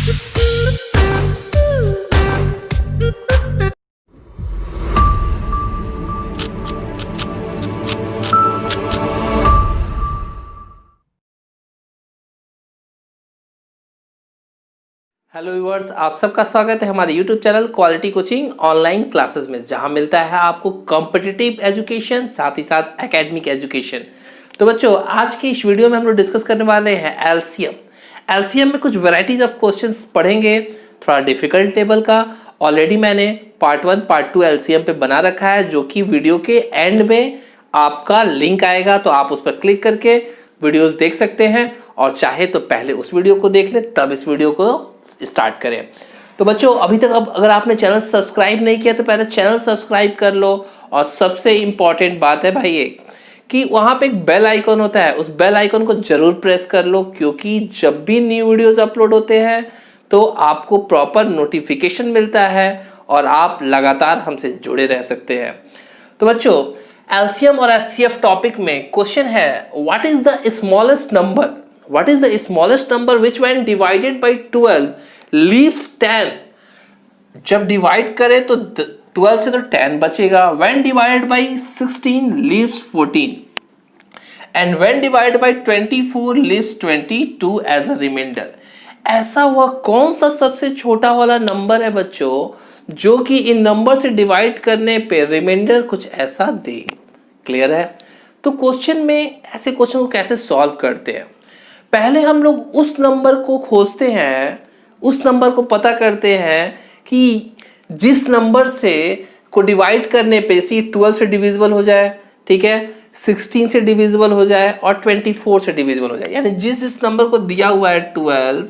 Hello viewers, आप सबका स्वागत है हमारे YouTube channel quality coaching online classes में, जहां मिलता है आपको कॉम्पिटिटिव एजुकेशन, साथ ही साथ एकेडमिक एजुकेशन। तो बच्चों, आज की इस वीडियो में हम लोग डिस्कस करने वाले हैं एलसीएम। एलसीएम में कुछ वैरायटीज ऑफ क्वेश्चंस पढ़ेंगे, थोड़ा डिफिकल्ट टेबल का। ऑलरेडी मैंने पार्ट 1 पार्ट 2 एलसीएम पे बना रखा है, जो कि वीडियो के एंड में आपका लिंक आएगा, तो आप उस पर क्लिक करके वीडियोस देख सकते हैं, और चाहे तो पहले उस वीडियो को देख ले तब इस वीडियो को स्टार्ट करें। तो बच्चों, अभी तक अगर आपने चैनल सब्सक्राइब नहीं किया तो पहले चैनल सब्सक्राइब कर लो। और सबसे इंपॉर्टेंट बात है भाई ये कि वहां पे एक बेल आइकन होता है, उस बेल आइकन को जरूर प्रेस कर लो, क्योंकि जब भी न्यू वीडियोस अपलोड होते हैं तो आपको प्रॉपर नोटिफिकेशन मिलता है और आप लगातार हमसे जुड़े रह सकते हैं। तो बच्चों, एलसीएम और एचसीएफ टॉपिक में क्वेश्चन है, what is the smallest number, what is the smallest number which when divided by 12 leaves 10। जब डिवाइड करें तो 12 से तो 10 बचेगा, when divided by 16 leaves 14 and when divided by 24 leaves 22 as a remainder। ऐसा वह कौन सा सबसे छोटा वाला नंबर है बच्चों जो कि इन नंबर से डिवाइड करने पे रिमाइंडर कुछ ऐसा दे। क्लियर है? तो क्वेश्चन में ऐसे क्वेश्चन को कैसे सॉल्व करते हैं, पहले हम लोग उस नंबर को खोजते हैं, उस नंबर को पता करते हैं कि जिस नंबर से को डिवाइड करने पे 12 से डिविजिबल हो जाए, ठीक है, 16 से डिविजिबल हो जाए और 24 से डिविजिबल हो जाए। यानी जिस नंबर को दिया हुआ है 12,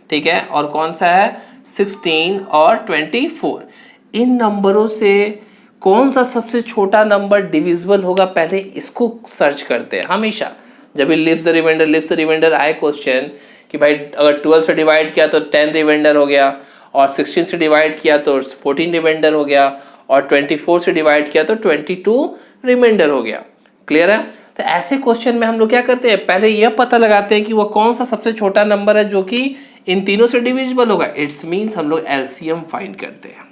ठीक है, और कौन सा है 16 और 24, इन नंबरों से कौन सा सबसे छोटा नंबर डिविजिबल होगा, पहले इसको सर्च करते हैं। हमेशा जब भी लिव्स द रिमाइंडर आए क्वेश्चन कि भाई अगर 12 से डिवाइड किया तो 10 रिमाइंडर हो गया, और 16 से डिवाइड किया तो 14 रिमाइंडर हो गया, और 24 से डिवाइड किया तो 22 रिमाइंडर हो गया। क्लियर है? तो ऐसे क्वेश्चन में हम लोग क्या करते हैं, पहले यह पता लगाते हैं कि वो कौन सा सबसे छोटा नंबर है जो कि इन तीनों से डिविजिबल होगा। इट्स मीन्स हम लोग एलसीएम फाइंड करते हैं।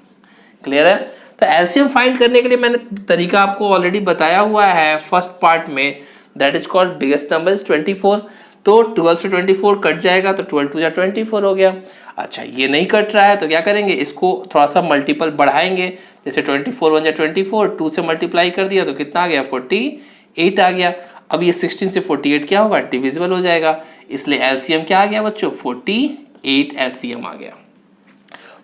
क्लियर है? तो एलसीएम फाइंड करने के लिए मैंने तरीका आपको ऑलरेडी बताया हुआ है फर्स्ट पार्ट में, that is called biggest number is 24। तो 12 से 24 कट जाएगा तो 12 टू 24 हो गया। अच्छा, ये नहीं कट रहा है तो क्या करेंगे, इसको थोड़ा सा मल्टीपल बढ़ाएंगे। जैसे 24 1 जा 24, 2 से मल्टीप्लाई कर दिया तो कितना आ गया, 48 आ गया। अब ये 16 से 48 क्या होगा, डिविजिबल हो जाएगा, इसलिए एलसीएम क्या आ गया बच्चों, 48 एलसीएम आ गया।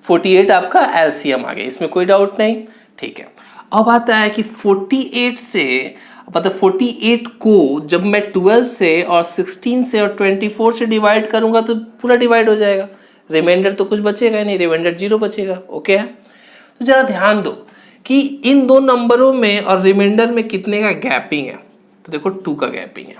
48 आपका एलसीएम आ गया, इसमें कोई डाउट नहीं। ठीक है, अब आता है कि 48 से, मतलब 48 को जब मैं 12 से और 16 से और 24 से डिवाइड करूंगा तो पूरा डिवाइड हो जाएगा, रिमाइंडर तो कुछ बचेगा नहीं, रिमाइंडर 0 बचेगा। ओके है? तो जरा ध्यान दो कि इन दो नंबरों में और रिमाइंडर में कितने का गैपिंग है। तो देखो 2 का गैपिंग है।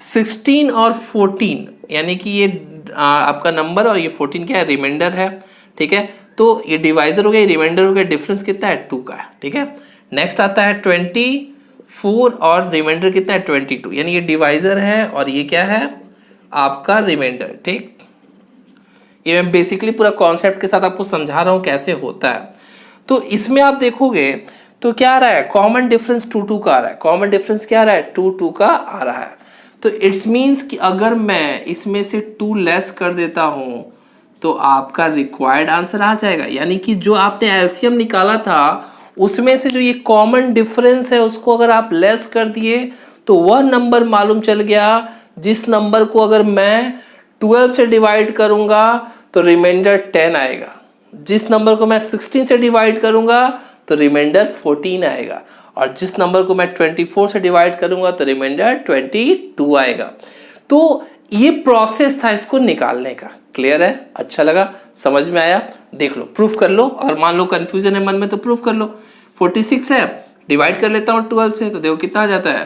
16 और 14 यानी कि ये आपका नंबर और ये 14 क्या है, रिमाइंडर है। ठीक है, तो ये डिवाइजर हो गया, रिमाइंडर हो गया, डिफरेंस कितना है, 2 का है। ठीक है, नेक्स्ट आता है 24 और रिमाइंडर कितना है, 22, यानी ये डिवाइजर है और ये क्या है आपका रिमाइंडर। ठीक, ये मैं बेसिकली पूरा कॉन्सेप्ट के साथ आपको समझा रहा हूं कैसे होता है। तो इसमें आप देखोगे तो क्या आ रहा है, कॉमन डिफरेंस 2 का आ रहा है। कॉमन डिफरेंस क्या आ रहा है, 2 का आ रहा है। तो इट्स मीन्स कि अगर मैं इसमें से 2 लेस कर देता हूं तो आपका रिक्वायर्ड आंसर आ जाएगा। यानी कि जो आपने एलसीएम निकाला था उसमें से जो ये कॉमन डिफरेंस है उसको अगर आप लेस कर दिए तो वह नंबर मालूम चल गया जिस नंबर को अगर मैं 12 से डिवाइड करूंगा तो रिमाइंडर 10 आएगा, जिस नंबर को मैं 16 से डिवाइड करूंगा तो रिमाइंडर 14 आएगा, और जिस नंबर को मैं 24 से डिवाइड करूंगा तो रिमाइंडर 22 आएगा। तो ये प्रोसेस था इसको निकालने का। क्लियर है? अच्छा लगा, समझ में आया? देख लो, प्रूफ कर लो। अगर मान लो कंफ्यूजन है मन में तो प्रूफ कर लो। 46 है, डिवाइड कर लेता हूँ 12 से, तो देखो कितना आ जाता है,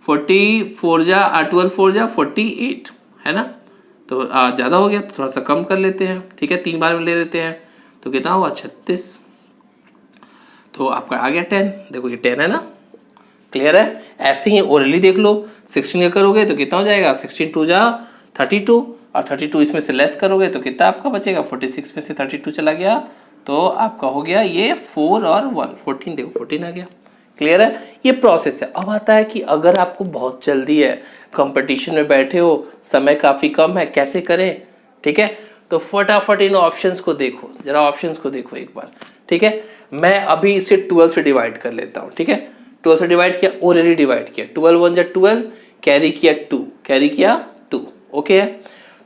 44 जा 12 4 जा 48, है ना। तो ज़्यादा हो गया तो थोड़ा सा कम कर लेते हैं। ठीक है, 3 बार में ले लेते हैं तो कितना हुआ, 36। तो आपका आ गया 10। देखो ये 10 है ना। क्लियर है? ऐसे ही ओरली देख लो, 16 का करोगे तो कितना हो जाएगा, 16 2 जा 32, और 32 इसमें से लेस करोगे तो कितना आपका बचेगा, 46 में से 32 चला गया तो आपका हो गया ये 4 और 1 14, देखो 14 आ गया। क्लियर है, ये प्रोसेस है। अब आता है कि अगर आपको बहुत जल्दी है, कंपटीशन में बैठे हो, समय काफी कम है, कैसे करें। ठीक है, तो फटाफट इन ऑप्शंस को देखो, जरा ऑप्शंस को देखो एक बार। ठीक है, मैं अभी इसे 12 से डिवाइड कर लेता हूँ। ठीक है, 12 से डिवाइड किया, ऑलरेडी डिवाइड किया, 12 1 जा 12, कैरी किया 2, कैरी किया 2। ओके है,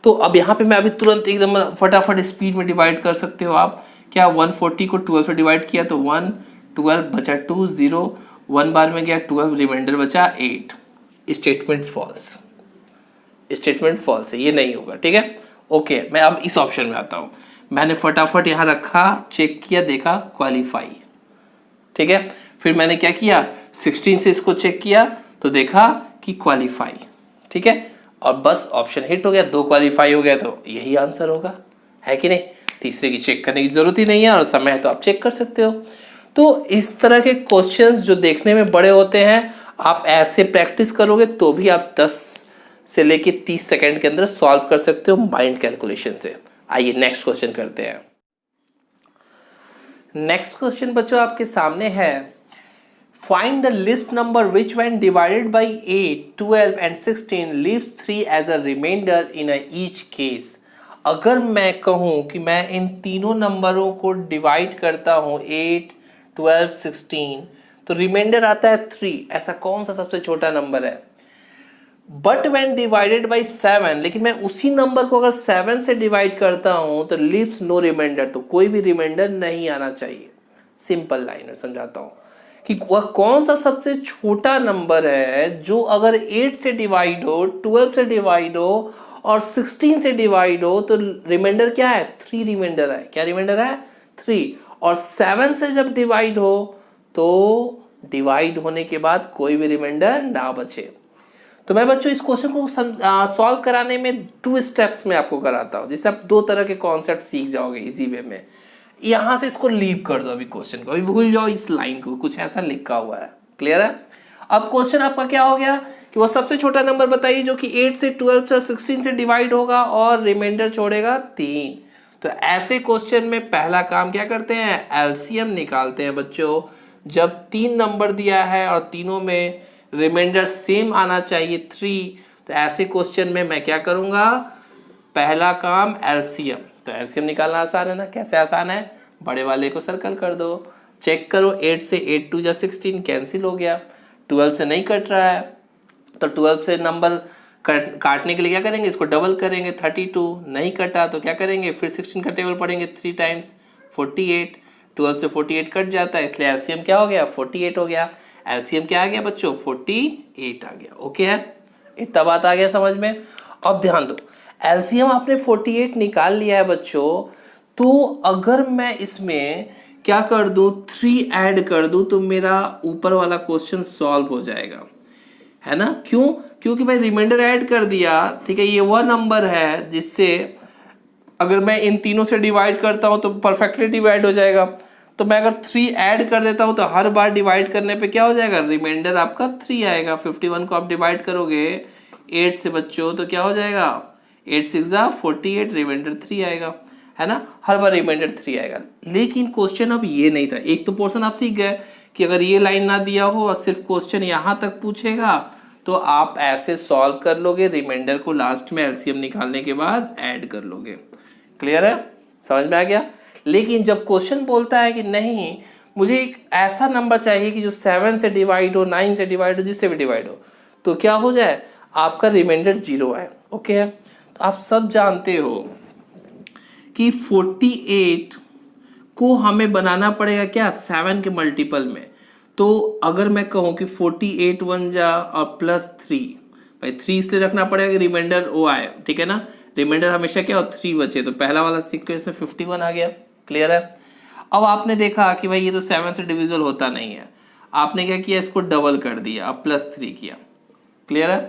तो अब यहाँ पे मैं अभी तुरंत एकदम फटाफट स्पीड में डिवाइड कर सकते हो आप। क्या 140 को 12 से डिवाइड किया तो 1, 12 बचा 2, 0, 1 बार में गया 12, रिमाइंडर बचा 8। स्टेटमेंट फॉल्स, स्टेटमेंट फॉल्स है, ये नहीं होगा। ठीक है, ओके, मैं अब इस ऑप्शन में आता हूँ। मैंने फटाफट यहाँ रखा, चेक किया, देखा क्वालिफाई। ठीक है, फिर मैंने क्या किया, 16 से इसको चेक किया तो देखा कि क्वालिफाई। ठीक है, और बस ऑप्शन हिट हो गया, 2 क्वालिफाई हो गया तो यही आंसर होगा, है कि नहीं। तीसरे की चेक करने की जरूरत ही नहीं है, और समय है तो आप चेक कर सकते हो। तो इस तरह के क्वेश्चंस जो देखने में बड़े होते हैं, आप ऐसे प्रैक्टिस करोगे तो भी आप 10 से लेके 30 सेकंड के अंदर सॉल्व कर सकते हो माइंड कैलकुलेशन से। आइए नेक्स्ट क्वेश्चन करते हैं। नेक्स्ट क्वेश्चन बच्चों आपके सामने है, find the least number which when divided by 8, 12 and 16 leaves 3 as a reminder in each case. अगर मैं कहूं कि मैं इन तीनों नंबरों को डिवाइड करता हूं 8, 12, 16, तो रिमाइंडर आता है 3, ऐसा कौन सा सबसे छोटा नंबर है। बट व्हेन डिवाइडेड बाय 7, लेकिन मैं उसी नंबर को अगर 7 से डिवाइड करता हूं तो लीव्स नो रिमाइंडर, तो कोई भी रिमाइंडर नहीं आना चाहिए। सिंपल लाइन में समझाता हूं कि वह कौन सा सबसे छोटा नंबर है जो अगर 8 से डिवाइड हो, 12 से डिवाइड हो और 16 से डिवाइड हो तो रिमाइंडर क्या है, 3 रिमाइंडर है। क्या रिमाइंडर है, 3। और 7 से जब डिवाइड हो तो डिवाइड होने के बाद कोई भी रिमाइंडर ना बचे। तो मैं बच्चों इस क्वेश्चन को सॉल्व कराने में 2 स्टेप्स में आपको कराता हूं, जिससे आप 2 तरह के कॉन्सेप्ट सीख जाओगे इजी वे में। यहां से इसको लीव कर दो, अभी क्वेश्चन को अभी भूल जाओ, इस लाइन को, कुछ ऐसा लिखा हुआ है। क्लियर है, अब क्वेश्चन आपका क्या हो गया कि वो सबसे छोटा नंबर बताइए जो कि 8 से 12 से 16 से डिवाइड होगा और रिमाइंडर छोड़ेगा 3। तो ऐसे क्वेश्चन में पहला काम क्या करते हैं, एलसीएम निकालते हैं बच्चों। जब 3 नंबर दिया है और तीनों में रिमाइंडर सेम आना चाहिए 3, तो ऐसे क्वेश्चन में मैं क्या करूंगा, पहला काम एलसीएम। तो एलसीएम निकालना आसान है ना, कैसे आसान है, बड़े वाले को सर्कल कर दो, चेक करो 8 से 8 2 जा 16 कैंसिल हो गया, 12 से नहीं कट रहा है तो 12 से नंबर काटने के लिए क्या करेंगे, इसको डबल करेंगे, 32 नहीं कटा तो क्या करेंगे, फिर 16 का टेबल पढ़ेंगे 3 टाइम्स 48, 12 से 48 कट जाता है, इसलिए एलसीएम क्या हो गया, 48 हो गया। एलसीएम क्या आ गया बच्चों, 48 आ गया। ओके है, इतना बात आ गया समझ में। अब ध्यान दो, एलसीएम आपने 48 निकाल लिया है बच्चों, तो अगर मैं इसमें क्या कर दूं, 3 ऐड कर दूं तो मेरा ऊपर वाला क्वेश्चन सॉल्व हो जाएगा, है ना। क्यों, क्योंकि मैं रिमाइंडर ऐड कर दिया। ठीक है, ये वह नंबर है जिससे अगर मैं इन तीनों से डिवाइड करता हूं तो परफेक्टली डिवाइड हो जाएगा। तो मैं अगर 3 ऐड कर देता हूं तो हर बार डिवाइड करने पे क्या हो जाएगा, रिमाइंडर आपका 3 आएगा। 51 को आप डिवाइड करोगे 8 से बच्चों तो क्या हो जाएगा, 8 6 जा 48, रिमाइंडर 3 आएगा, है ना, हर बार रिमाइंडर 3 आएगा। लेकिन क्वेश्चन अब ये नहीं था। एक तो पोर्शन आप सीख गए कि अगर ये लाइन ना दिया हो और सिर्फ क्वेश्चन यहां तक पूछेगा तो आप ऐसे सॉल्व कर लोगे, रिमाइंडर को लास्ट में एलसीएम निकालने के बाद ऐड कर लोगे। क्लियर है, समझ में आ गया। लेकिन जब क्वेश्चन बोलता है कि नहीं, मुझे एक ऐसा नंबर चाहिए कि जो 7 से डिवाइड हो, 9 से डिवाइड हो, जिससे भी डिवाइड हो, तो क्या हो जाए, आपका रिमाइंडर 0 है। ओके है, तो आप सब जानते हो कि 48 को हमें बनाना पड़ेगा क्या, 7 के मल्टीपल में। तो अगर मैं कहूं कि 48 1 जा और +3, भाई 3 इसलिए रखना पड़ेगा कि रिमाइंडर ओ आए, ठीक है ना, रिमाइंडर हमेशा क्या हो, 3 बचे, तो पहला वाला सीक्वेंस में 51 आ गया। क्लियर है। अब आपने देखा कि भाई ये तो 7 से डिविजिबल होता नहीं है, आपने क्या किया, इसको डबल कर दिया, अब +3 किया। क्लियर है,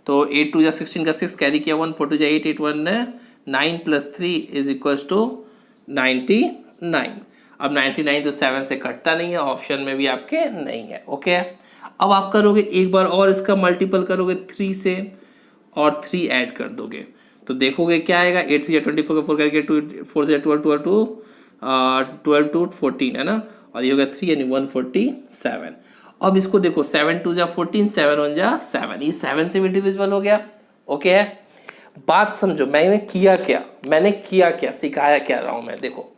तो 8 2 जा 16 का 6 कैरी किया, 1 4 2 जा 8 8 1 9 +3 इज इक्वल टू 99। अब 99 तो 7 से कटता नहीं है, ऑप्शन में भी आपके नहीं है। ओके, अब आप करोगे एक बार और इसका मल्टीपल करोगे 3 से और 3 ऐड कर दोगे, तो तो देखोगे क्या आएगा, 8 से 24 का 4 करके 4 से 12 12 टू 14 है ना, और ये हो गया 3 यानी 147। अब इसको देखो 7 2 जा 14, 7 1 जा 7, ये 7 से भी डिविजिबल हो गया। ओके है, बात समझो मैंने किया क्या, सिखाया क्या रहा हूं मैं। देखो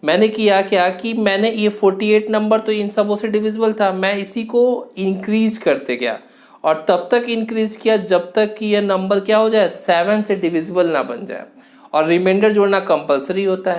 मैंने किया क्या कि मैंने ये 48 नंबर तो इन सबों से डिविजिबल था, मैं इसी को इंक्रीज करते गया और तब तक इंक्रीज किया जब तक कि ये नंबर क्या हो जाए, 7 से डिविजिबल ना बन जाए। और रिमाइंडर जोड़ना कंपलसरी होता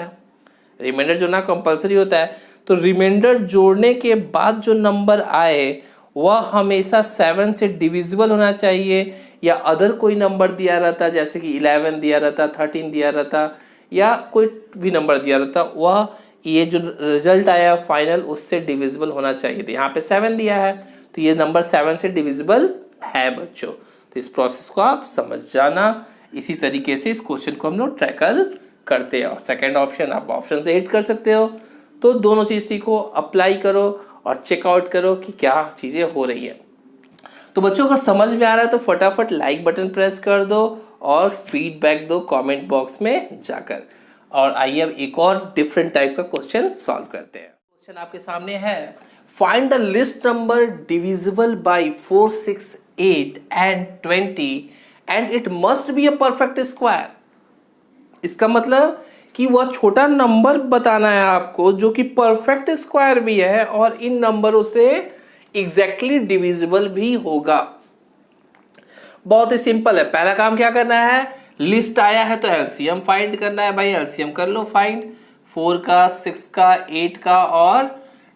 है, तो रिमाइंडर जोड़ने के बाद जो नंबर आए वह हमेशा 7 से डिविजिबल होना चाहिए, या अदर कोई नंबर दिया रहता जैसे कि 11 दिया रहता, 13 दिया रहता, या कोई भी नंबर दिया रहता, वह ये जो रिजल्ट आया फाइनल उससे डिविजिबल होना चाहिए। तो यहाँ पे 7 दिया है तो ये नंबर 7 से डिविजिबल है बच्चों। तो इस प्रोसेस को आप समझ जाना, इसी तरीके से इस क्वेश्चन को हम लोग टैकल करते हैं। और सेकेंड ऑप्शन आप ऑप्शन से हिट कर सकते हो, तो दोनों चीज सीखो, अप्लाई करो और चेकआउट करो कि क्या चीजें हो रही है। तो बच्चों अगर समझ में आ रहा है तो फटाफट लाइक बटन प्रेस कर दो और फीडबैक दो कमेंट बॉक्स में जाकर। और आइए अब एक और डिफरेंट टाइप का क्वेश्चन सॉल्व करते हैं। क्वेश्चन आपके सामने है, find the least number divisible by 4 6 8 and 20 and it must be a perfect square. इसका मतलब कि वह छोटा नंबर बताना है आपको जो कि परफेक्ट स्क्वायर भी है और इन नंबरों से एग्जैक्टली डिविजिबल भी होगा। बहुत ही सिंपल है। पहला काम क्या करना है, लिस्ट आया है तो एलसीएम फाइंड करना है। भाई एलसीएम कर लो फाइंड, 4 का 6 का 8 का और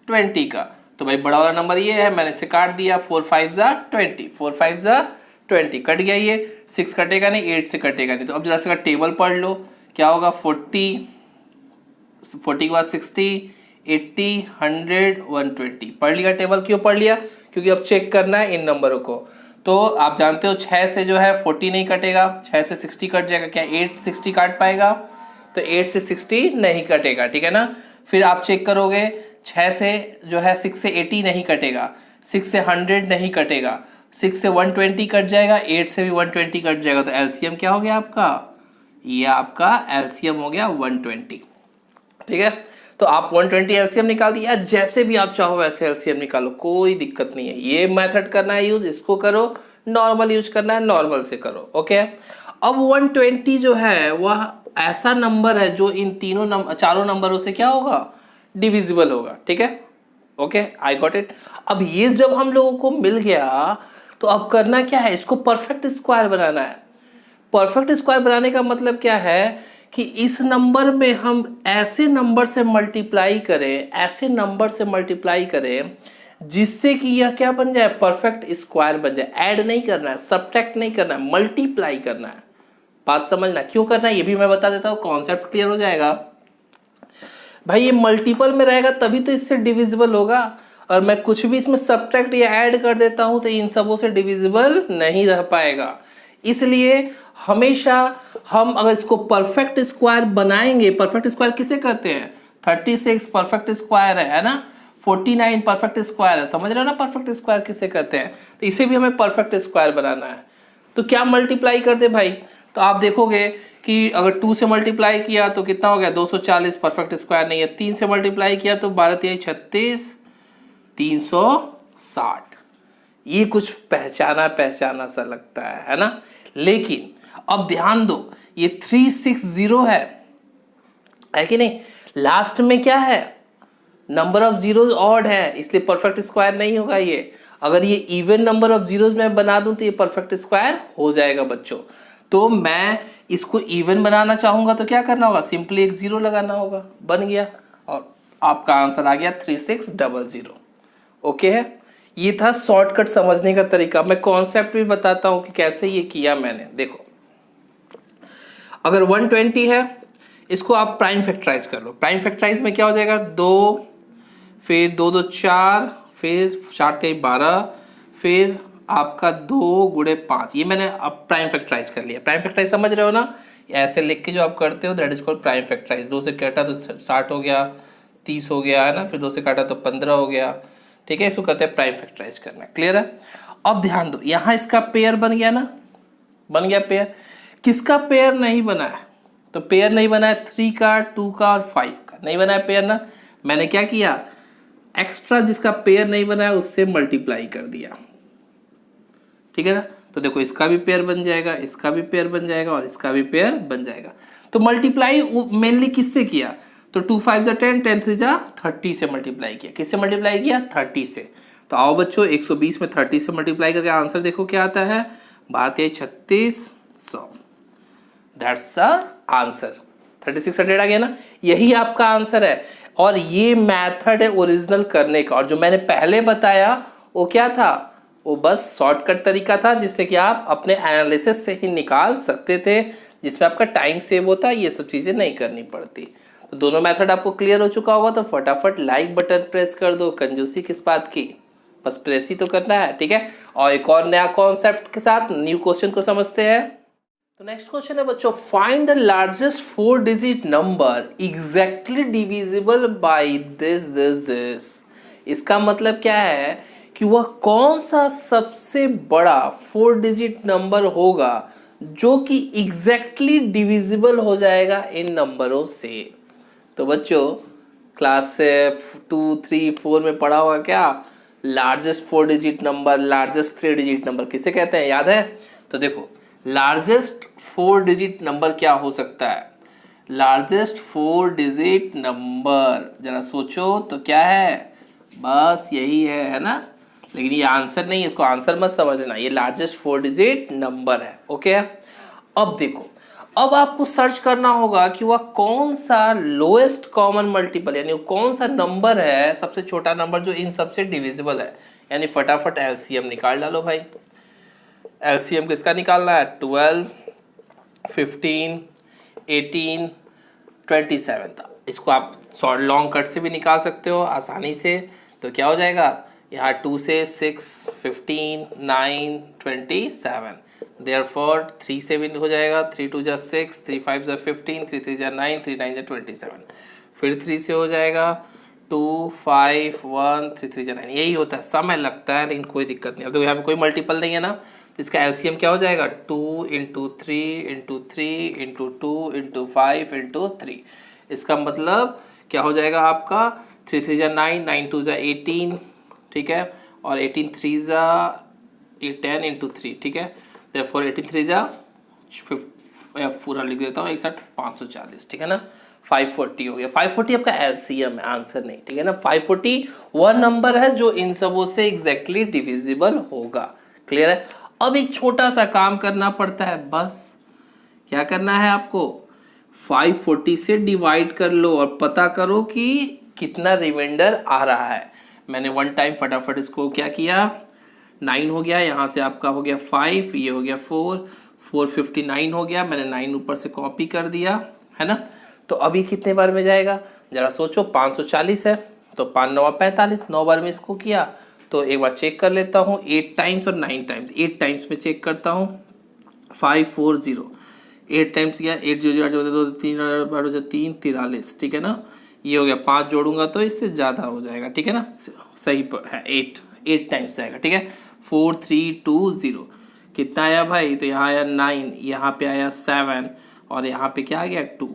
20 का। तो भाई बड़ा वाला नंबर ये है, मैंने इसे काट दिया, 4 5 जा 20, 4 5 जा 20 कट गया, ये 6 कटेगा नहीं, 8 से कटेगा नहीं। तो अब जरा सा टेबल पढ़ लो, क्या होगा, 40 के बाद 60 80 100 120। पढ़ लिया टेबल, क्यों पढ़ लिया, क्योंकि अब चेक करना है इन नंबरों को। तो आप जानते हो 6 से जो है 40 नहीं कटेगा, 6 से 60 कट जाएगा, क्या 8 60 काट पाएगा, तो 8 से 60 नहीं कटेगा, ठीक है ना। फिर आप चेक करोगे 6 से जो है 6 से 80 नहीं कटेगा, 6 से 100 नहीं कटेगा, 6 से 120 कट जाएगा, 8 से भी 120 कट जाएगा। तो एलसीएम क्या हो गया आपका, ये आपका एलसीएम हो गया 120, ठीक है। तो आप 120 एलसीएम निकाल दिया, जैसे भी आप चाहो वैसे एलसीएम निकालो, कोई दिक्कत नहीं है। ये मेथड करना है यूज, इसको करो, नॉर्मल यूज करना है नॉर्मल से करो, ओके। अब 120 जो है वह ऐसा नंबर है जो इन चारों नंबरों से क्या होगा, डिविजिबल होगा, ठीक है, ओके, आई गॉट इट। अब ये जब हम लोगों को मिल गया तो अब करना क्या है, इसको परफेक्ट स्क्वायर बनाना है। परफेक्ट स्क्वायर बनाने का मतलब क्या है कि इस नंबर में हम ऐसे नंबर से मल्टीप्लाई करें, जिससे कि यह क्या बन जाए, परफेक्ट स्क्वायर बन जाए। ऐड नहीं करना है, सब्ट्रैक्ट नहीं करना है, मल्टीप्लाई करना है। बात समझना, क्यों करना है ये भी मैं बता देता हूँ, कॉन्सेप्ट क्लियर हो जाएगा। भाई ये मल्टीपल में रहेगा तभी तो इससे डिविजिबल होगा, और मैं कुछ भी इसमें सब्ट्रैक्ट या ऐड कर देता हूं तो इन सबों से डिविजिबल नहीं रह पाएगा। इसलिए हमेशा हम अगर इसको परफेक्ट स्क्वायर बनाएंगे, परफेक्ट स्क्वायर किसे कहते हैं, 36 परफेक्ट स्क्वायर है ना, 49 परफेक्ट स्क्वायर है, समझ रहे हो ना परफेक्ट स्क्वायर किसे कहते हैं। तो इसे भी हमें परफेक्ट स्क्वायर बनाना है, तो क्या मल्टीप्लाई कर दे भाई, तो आप देखोगे कि अगर 2 से मल्टीप्लाई किया तो कितना हो गया, 240, परफेक्ट स्क्वायर नहीं है। 3 से मल्टीप्लाई किया तो 12 3 36, 360। ये कुछ पहचाना सा लगता है ना, लेकिन अब ध्यान दो ये 360 है कि नहीं, लास्ट में क्या है, नंबर ऑफ जीरोस ऑड है, इसलिए परफेक्ट स्क्वायर नहीं होगा ये। अगर ये इवन नंबर ऑफ जीरोस में बना दूं तो ये परफेक्ट स्क्वायर हो जाएगा बच्चों। तो मैं इसको इवन बनाना चाहूंगा तो क्या करना होगा, सिंपली एक 0 लगाना होगा, बन गया, और आपका आंसर आ गया 3600। ओके है, ये था शॉर्टकट समझने का तरीका। मैं कॉन्सेप्ट भी बताता हूं कि कैसे ये किया मैंने। देखो अगर 120 है, इसको आप प्राइम फैक्टराइज कर लो। प्राइम फैक्टराइज में क्या हो जाएगा, 2 फिर 2 2 4 फिर 4 3 12 फिर आपका 2 गुणे 5। ये मैंने अब प्राइम फैक्टराइज कर लिया। प्राइम फैक्टराइज समझ रहे हो ना, ऐसे लिख के जो आप करते हो that is called prime factorise. 2 से काटा तो 60 हो गया, 30 हो गया है ना, फिर 2 से काटा तो 15 हो गया, ठीक है, इसको कहते हैं प्राइम फैक्टराइज करना। क्लियर है। अब ध्यान दो, यहाँ इसका पेयर बन गया ना, बन गया पेयर। किसका पेयर नहीं बना है? तो पेयर नहीं बना है 3 का, 2 का और 5 का नहीं बना है पेयर ना। मैंने क्या किया, एक्स्ट्रा जिसका पेयर नहीं बना है उससे मल्टीप्लाई कर दिया, ठीक है ना। तो देखो इसका भी पेयर बन जाएगा, इसका भी पेयर बन जाएगा और इसका भी पेयर बन जाएगा। तो मल्टीप्लाई मेनली किससे किया? तो 2 5 जा 10, 10 3 जा 30 से मल्टीप्लाई किया। किससे मल्टीप्लाई किया? 30 से। तो आओ बच्चों 120 में 30 से मल्टीप्लाई करके आंसर देखो क्या आता है, 32,600। That's the answer. 3600 आ गया ना, यही आपका आंसर है। और ये मेथड है ओरिजिनल करने का। और जो मैंने पहले बताया वो क्या था, वो बस शॉर्टकट तरीका था जिससे कि आप अपने एनालिसिस से ही निकाल सकते थे, जिसमें आपका टाइम सेव होता, ये सब चीजें नहीं करनी पड़ती। तो दोनों मेथड आपको क्लियर हो चुका होगा, तो फटाफट लाइक बटन प्रेस कर दो। कंजूसी किस बात की, बस प्रेस ही तो करना है, ठीक है। और एक और नया कॉन्सेप्ट के साथ न्यू क्वेश्चन को समझते हैं। तो नेक्स्ट क्वेश्चन है बच्चों, find the largest 4 digit number exactly divisible by this. इसका मतलब क्या है कि वह कौन सा सबसे बड़ा 4 डिजिट नंबर होगा जो कि एग्जैक्टली डिविजिबल हो जाएगा इन नंबरों से। तो बच्चों क्लास 2 3 4 में पढ़ा होगा क्या, largest 4 digit number, largest 3 digit number किसे कहते हैं, याद है? तो देखो लार्जेस्ट 4 डिजिट नंबर क्या हो सकता है? लार्जेस्ट 4 डिजिट नंबर जरा सोचो तो क्या है, बस यही है ना। लेकिन ये आंसर नहीं है, इसको आंसर मत समझना, ये लार्जेस्ट 4 डिजिट नंबर है, ओके। अब देखो, अब आपको सर्च करना होगा कि वह कौन सा लोएस्ट कॉमन मल्टीपल, यानी कौन सा नंबर है सबसे छोटा नंबर जो इन सबसे डिविजिबल है। यानी फटाफट एलसीएम निकाल डालो भाई। एलसीएम किसका निकालना है? 12, 15, 18, 27 था। इसको आप शॉर्ट लॉन्ग कट से भी निकाल सकते हो आसानी से। तो क्या हो जाएगा, यहाँ 2 से 6, 15, 9, 27। देयरफॉर 3 से भी हो जाएगा, 3 2 जा 6, 3 5 जा 15, 3 3 जा 9, 3 9 जा 27। फिर 3 से हो जाएगा 2 5 1, 3 3 जा 9। यही होता है, समय लगता है लेकिन कोई दिक्कत नहीं। अब तो यहाँ पे कोई मल्टीपल नहीं है ना, तो इसका एलसीएम क्या हो जाएगा, 2 into 3 into 3 into 2 into 5 into 3। इसका मतलब क्या हो जाएगा आपका, 3 3 जा 9, 9 2 जा 18, ठीक है, और 18 3 जा 10 इंटू 3, ठीक है। therefore 18 3 जा पूरा लिख देता हूँ एक साथ 540, ठीक है ना। 540 हो गया, 540 आपका एलसीएम है, आंसर नहीं, ठीक है ना। 540 वह नंबर है जो इन सबों से एग्जैक्टली डिविजिबल होगा, क्लियर है। अब एक छोटा सा काम करना पड़ता है, बस क्या करना है आपको, 540 से डिवाइड कर लो और पता करो कि कितना रिमाइंडर आ रहा है। मैंने वन टाइम फटाफट इसको क्या किया, 9 हो गया, यहाँ से आपका हो गया 5, ये हो गया 4, 459 हो गया। मैंने 9 ऊपर से कॉपी कर दिया, है ना। तो अभी कितने बार में जाएगा, जरा सोचो। 540 है तो 5 9 45, 9 बार में इसको किया। तो एक बार चेक कर लेता हूँ, 8 टाइम्स और 9 टाइम्स। 8 टाइम्स में चेक करता हूँ, 540, 8 टाइम्स किया, 8 जो 8 2 3 12 3 43, ठीक है ना। ये हो गया, 5 जोड़ूंगा तो इससे ज़्यादा हो जाएगा, ठीक है ना, सही है। 8 टाइम्स जाएगा, ठीक है। 4320 कितना आया भाई, तो यहाँ आया 9, यहाँ पे आया 7 और यहाँ पे क्या आ गया 2,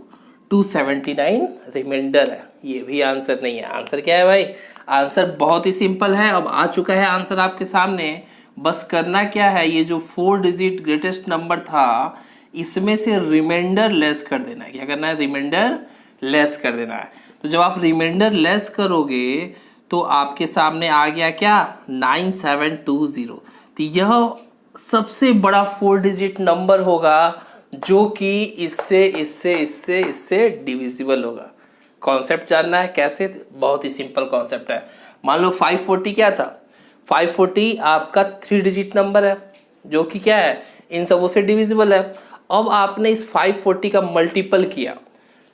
279 रिमाइंडर है। ये भी आंसर नहीं है। आंसर क्या है भाई, आंसर बहुत ही सिंपल है, अब आ चुका है आंसर आपके सामने। बस करना क्या है, ये जो 4 डिजिट ग्रेटेस्ट नंबर था इसमें से रिमाइंडर लेस कर देना है। क्या करना है, रिमाइंडर लेस कर देना है। तो जब आप रिमाइंडर लेस करोगे तो आपके सामने आ गया क्या, 9720। तो यह सबसे बड़ा 4 डिजिट नंबर होगा जो कि इससे इससे इससे इससे डिविजिबल होगा। कॉन्सेप्ट जानना है कैसे, बहुत ही सिंपल कॉन्सेप्ट है। मान लो 540 क्या था, 540 आपका 3 डिजिट नंबर है जो कि क्या है, इन सबों से डिविजिबल है। अब आपने इस 540 का मल्टीपल किया,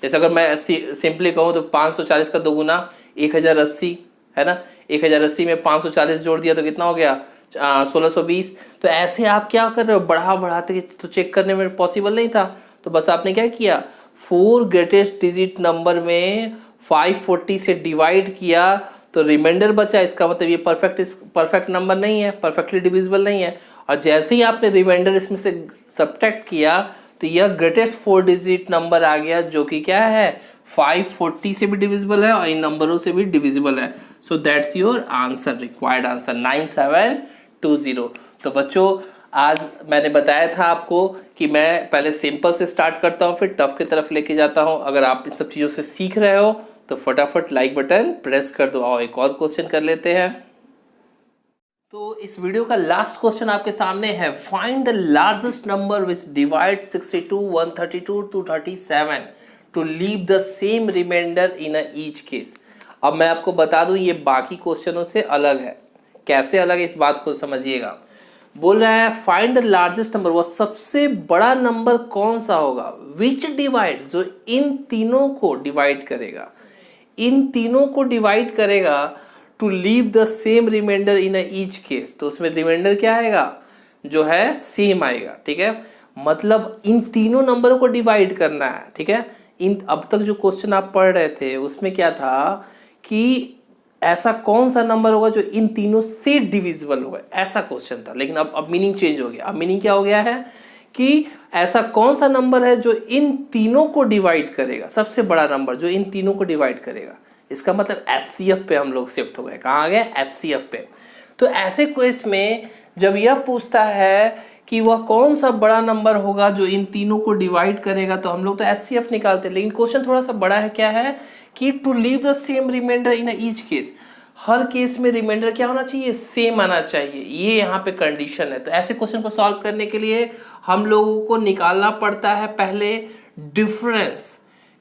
जैसे अगर मैं सिंपली कहूँ तो 540 का दोगुना 1080 है ना। 1080 में 540 जोड़ दिया तो कितना हो गया, 1620। तो ऐसे आप क्या कर रहे हो, बढ़ा बढ़ाते तो चेक करने में पॉसिबल नहीं था। तो बस आपने क्या किया, 4 ग्रेटेस्ट डिजिट नंबर में 540 से डिवाइड किया तो रिमाइंडर बचा। इसका मतलब ये परफेक्ट नंबर नहीं है, परफेक्टली डिविजिबल नहीं है। और जैसे ही आपने रिमाइंडर इसमें से सब्ट्रैक्ट किया तो यह ग्रेटेस्ट 4 डिजिट नंबर आ गया, जो कि क्या है 540 से भी डिविजिबल है और इन नंबरों से भी डिविजिबल है। So that's your answer, required answer 9720। तो बच्चों आज मैंने बताया था आपको कि मैं पहले सिंपल से स्टार्ट करता हूँ, फिर टफ की तरफ लेके जाता हूँ। अगर आप इस सब चीज़ों से सीख रहे हो तो फटाफट लाइक बटन प्रेस कर दो। आओ एक और क्वेश्चन कर लेते हैं। तो इस वीडियो का लास्ट क्वेश्चन आपके सामने है, find the largest number which divide 62, 132 to 37 to leave the same remainder in each case. अब मैं आपको बता दूं ये बाकी क्वेश्चनों से अलग है। कैसे अलग है इस बात को समझिएगा। बोल रहा है फाइंड द लार्जेस्ट नंबर, वो सबसे बड़ा नंबर कौन सा होगा, विच डिवाइड, जो इन तीनों को डिवाइड करेगा, इन तीनों को डिवाइड करेगा to leave the same remainder in each case. तो उसमें रिमाइंडर क्या आएगा, जो है सेम आएगा। ठीक है, मतलब इन तीनों नंबरों को डिवाइड करना है। ठीक है, इन अब तक जो क्वेश्चन आप पढ़ रहे थे उसमें क्या था कि ऐसा कौन सा नंबर होगा जो इन तीनों से डिविजिबल होगा, ऐसा क्वेश्चन था। लेकिन अब मीनिंग चेंज हो गया। अब मीनिंग क्या हो गया है कि ऐसा कौन सा नंबर है जो इन तीनों को डिवाइड करेगा, सबसे बड़ा नंबर जो इन तीनों को डिवाइड करेगा। इसका मतलब HCF पे हम लोग शिफ्ट हो गए। कहाँ आ गए, HCF पे। तो ऐसे केस में जब यह पूछता है कि वह कौन सा बड़ा नंबर होगा जो इन तीनों को डिवाइड करेगा, तो हम लोग तो HCF निकालते हैं। लेकिन क्वेश्चन थोड़ा सा बड़ा है, क्या है कि to leave the same remainder in each case, हर केस में रिमाइंडर क्या होना चाहिए, सेम आना चाहिए। ये यहाँ पे कंडीशन है। तो ऐसे क्वेश्चन को सॉल्व करने के लिए हम लोगों को निकालना पड़ता है पहले डिफरेंस।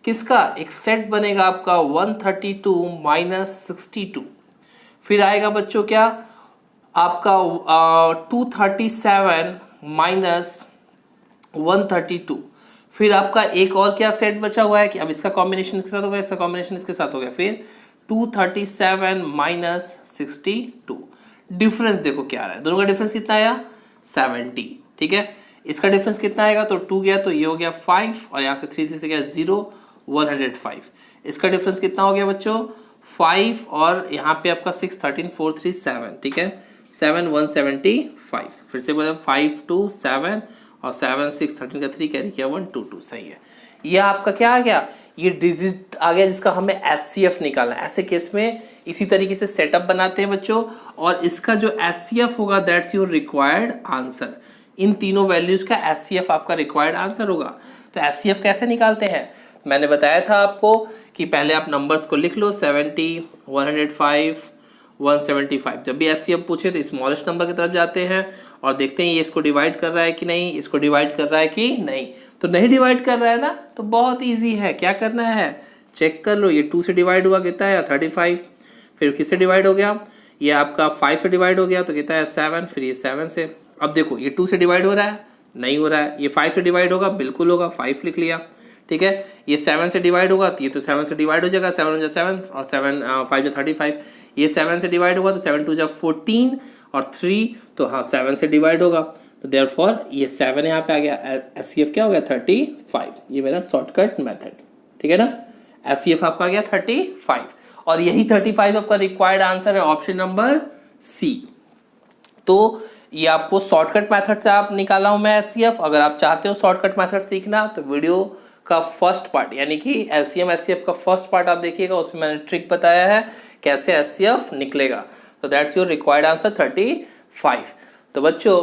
किसका, एक सेट बनेगा आपका 132 - 62। फिर आएगा बच्चों क्या आपका 237 - 132। फिर आपका एक और क्या सेट बचा हुआ है कि अब इसका कॉम्बिनेशन इसके साथ हो गया, इसका कॉम्बिनेशन इसके साथ हो गया। फिर 237 - 62। डिफरेंस देखो क्या आ रहा है, दोनों का डिफरेंस कितना आया 70। ठीक है, इसका डिफरेंस कितना आएगा, तो 2 गया तो ये हो गया 5 और यहाँ से 3 से गया 0, 105। इसका डिफरेंस कितना हो गया बच्चों 5 और यहाँ पे आपका 6, 13, 4, 3, 7। ठीक है, 7, 175। फिर से बोला 5, 2, 7 और 7, 6, 13 का 3 कैरी किया 1, 2, 2। सही है। ये आपका क्या आ गया, ये डिजिट आ गया जिसका हमें HCF निकालना है। ऐसे केस में इसी तरीके से सेटअप बनाते हैं बच्चों, और इसका जो HCF होगा दैट्स योर रिक्वायर्ड आंसर। इन तीनों वैल्यूज का HCF आपका रिक्वायर्ड आंसर होगा। तो HCF कैसे निकालते हैं, मैंने बताया था आपको कि पहले आप नंबर्स को लिख लो 70, 105, 175। जब भी HCF पूछे तो स्मॉलेस्ट नंबर की तरफ जाते हैं और देखते हैं ये इसको डिवाइड कर रहा है कि नहीं, इसको डिवाइड कर रहा है कि नहीं। तो नहीं डिवाइड कर रहा है ना, तो बहुत इजी है। क्या करना है, चेक कर लो, ये 2 से डिवाइड हुआ कितना है 35। फिर किससे डिवाइड हो गया, ये आपका 5 से डिवाइड हो गया तो कितना है 7। फिर ये 7 से, अब देखो ये 2 से डिवाइड हो रहा है, नहीं हो रहा है। ये 5 से डिवाइड होगा, बिल्कुल होगा, 5 लिख लिया। ठीक है, ये 7 से डिवाइड होगा तो ये तो 7 से डिवाइड हो जाएगा, 7 × 7 और 7 5 × 35। ये 7 से डिवाइड होगा तो 7 × 2 = 14 और 3 तो हाँ 7 से डिवाइड होगा। तो देयरफॉर ये 7 यहाँ पे आ गया। HCF क्या हो गया 35। ये मेरा शॉर्टकट मेथड। ठीक है ना, HCF आपका आ गया 35 और यही 35 आपका रिक्वायर्ड आंसर है, ऑप्शन नंबर सी। तो ये आपको शॉर्टकट मेथड से आप निकाला हूं मैं HCF। अगर आप चाहते हो शॉर्टकट मेथड सीखना तो वीडियो का फर्स्ट पार्ट यानी कि LCM HCF का फर्स्ट पार्ट आप देखिएगा, उसमें मैंने ट्रिक बताया है कैसे HCF निकलेगा। तो दैट्स योर रिक्वायर्ड आंसर 35। तो बच्चों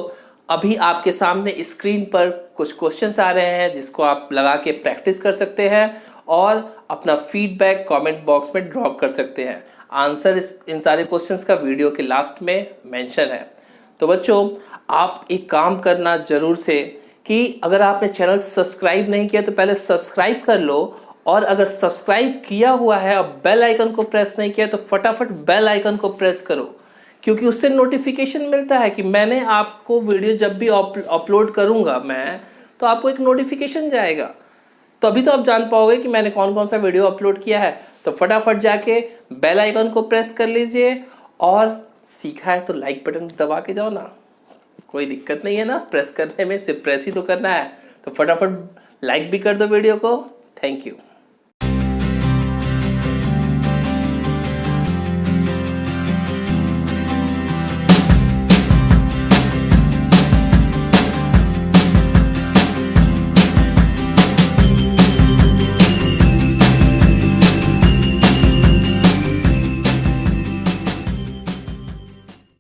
अभी आपके सामने स्क्रीन पर कुछ क्वेश्चंस आ रहे हैं जिसको आप लगा के प्रैक्टिस कर सकते हैं और अपना फीडबैक कमेंट बॉक्स में ड्रॉप कर सकते हैं। आंसर इन सारे क्वेश्चंस का वीडियो के लास्ट में मेंशन है। तो बच्चों आप एक काम करना जरूर से कि अगर आपने चैनल सब्सक्राइब नहीं किया तो पहले सब्सक्राइब कर लो, और अगर सब्सक्राइब किया हुआ है और बेल आइकन को प्रेस नहीं किया तो फटाफट बेल आइकन को प्रेस करो, क्योंकि उससे नोटिफिकेशन मिलता है कि मैंने आपको वीडियो जब भी अपलोड करूंगा मैं तो आपको एक नोटिफिकेशन जाएगा। तो अभी तो आप जान पाओगे कि मैंने कौन कौन सा वीडियो अपलोड किया है। तो फटाफट जाके बेल आइकन को प्रेस कर लीजिए, और सीखा है तो लाइक बटन दबा के जाओ ना, कोई दिक्कत नहीं है ना प्रेस करने में, सिर्फ प्रेस ही तो करना है। तो फटाफट लाइक भी कर दो वीडियो को। Thank you.